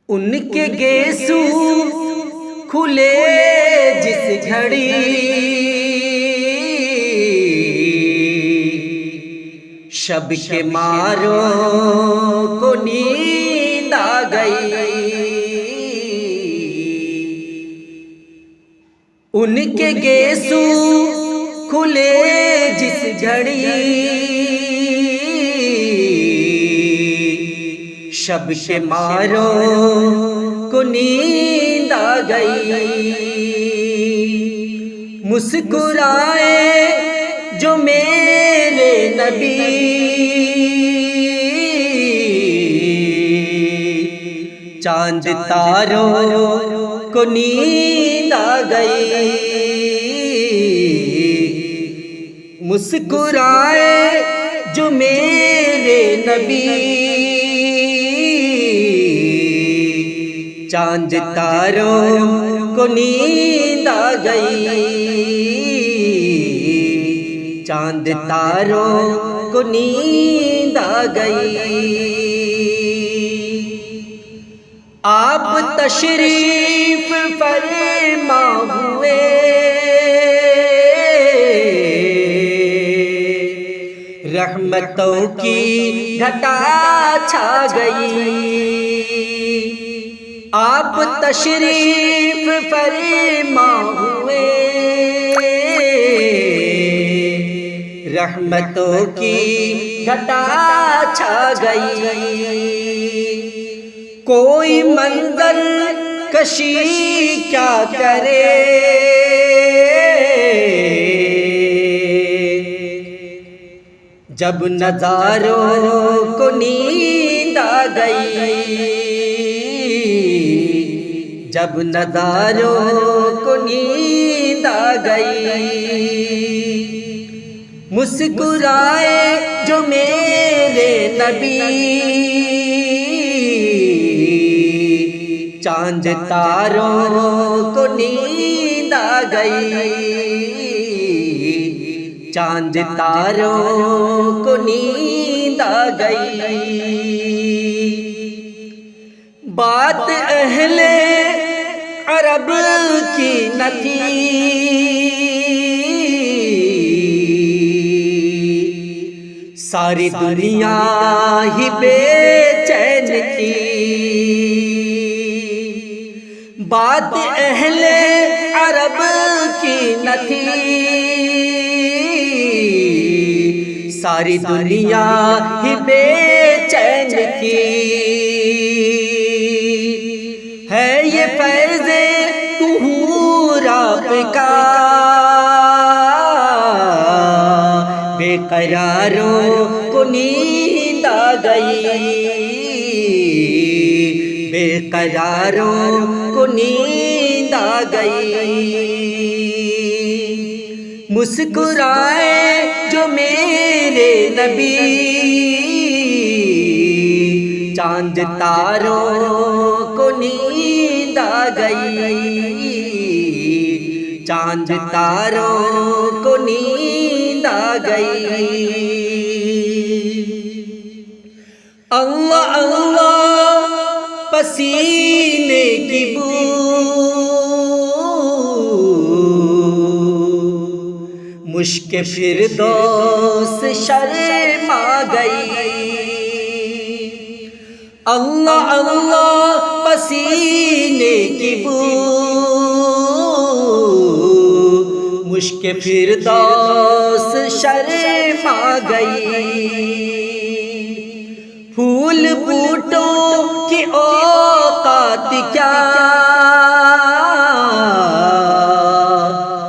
ان کے گیسو کھلے جس گھڑی، شب کے ماروں کو نیند آ گئی۔ ان کے گیسو کھلے جس گھڑی، شب کے ماروں کو نیند آ گئی۔ مسکرائے جو میرے نبی، چاند تاروں کو نیند آ گئی۔ مسکرائے جو میرے نبی، چاند تاروں کو نیند آ گئی۔ چاند تاروں کو نیند آ گئی۔ آپ تشریف فرما ہوئے، رحمتوں کی گھٹا چھا گئی۔ آپ تشریف فرما ہوئے، رحمتوں کی گھٹا چھا گئی۔ کوئی منظر کشی کیا کرے، جب نظاروں کو نیند آ گئی۔ جب نظاروں کو نیند آ گئی۔ مسکرائے جو میرے نبی، چاند تاروں کو نیند آ گئی۔ چاند تاروں کو نیند آ گئی۔ بات اہل عرب کی نہ تھی، ساری دنیا ہی بے چین تھی۔ بات اہل عرب کی نہ تھی، ساری دنیا ہی بے چین تھی۔ ہے یہ فیض ظہور آپ کا، بے قراروں کو نیند آ گئی۔ بے قراروں کو نیند آ گئی۔ مسکرائے جو میرے نبی، چاند تاروں کو نیند آ گئی۔ چاند تاروں کو نیند آ گئی۔ اللہ اللہ پسینے کی بو، مشک فردوس شرما گئی۔ اللہ اللہ پسینے کی بو، مشک فردوس شرما گئی۔ پھول بوٹوں کی اوقات کیا،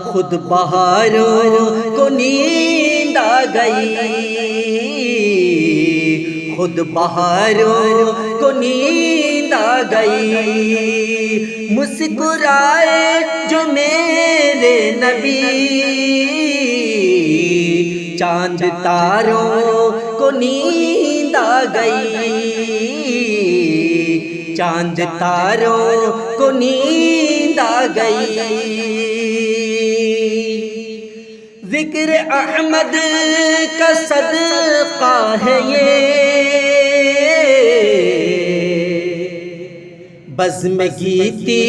خود بہاروں کو نیند آ گئی۔ خود بہاروں کو نیند آ گئی۔ مسکرائے جو میرے نبی، چاند تاروں کو نیند آ گئی۔ چاند تاروں کو نیند آ گئی۔ ذکر احمد کا صدقہ ہے یہ، بزم گیتی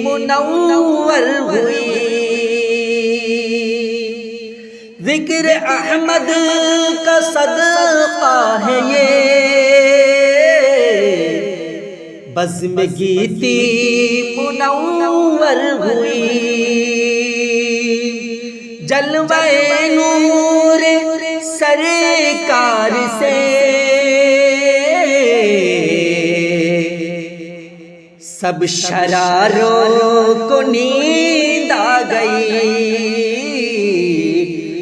منور ہوئی، ذکر احمد کا صدقہ ہے یہ، بزم گیتی منور ہوئی، جلوہ نور سرکار سے سب شراروں کو نیند آ گئی،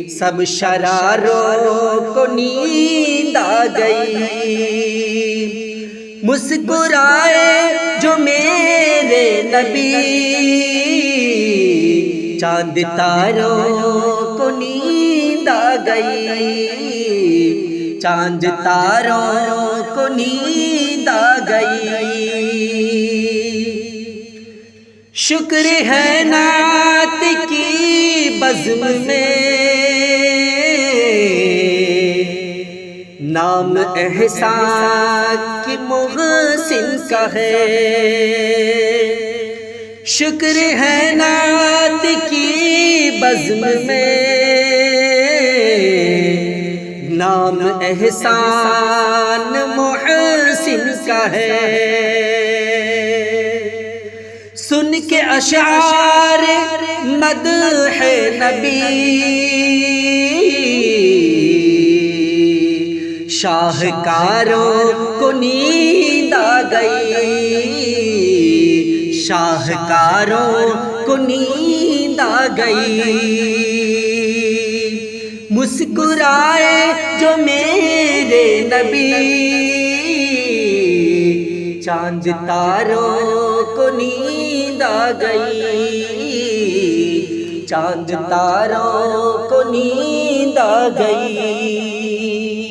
سب شراروں کو نیند آ گئی، مسکرائے جو میرے نبی، چاند تاروں کو نیند آ گئی، چاند تاروں کو نیند آ گئی۔ شکر ہے نعت کی بزم میں، نام احسان کی محسن کا ہے، شکر ہے نعت کی بزم میں، نام احسان محسن کا ہے، سن کے اشعار مدح نبی، شاہکاروں کو نیند آ گئی، شاہکاروں کو نیند آ گئی، مسکرائے جو میرے نبی، چاند تاروں کو نیند آ گئی، چاند تاروں کو نیند آ گئی۔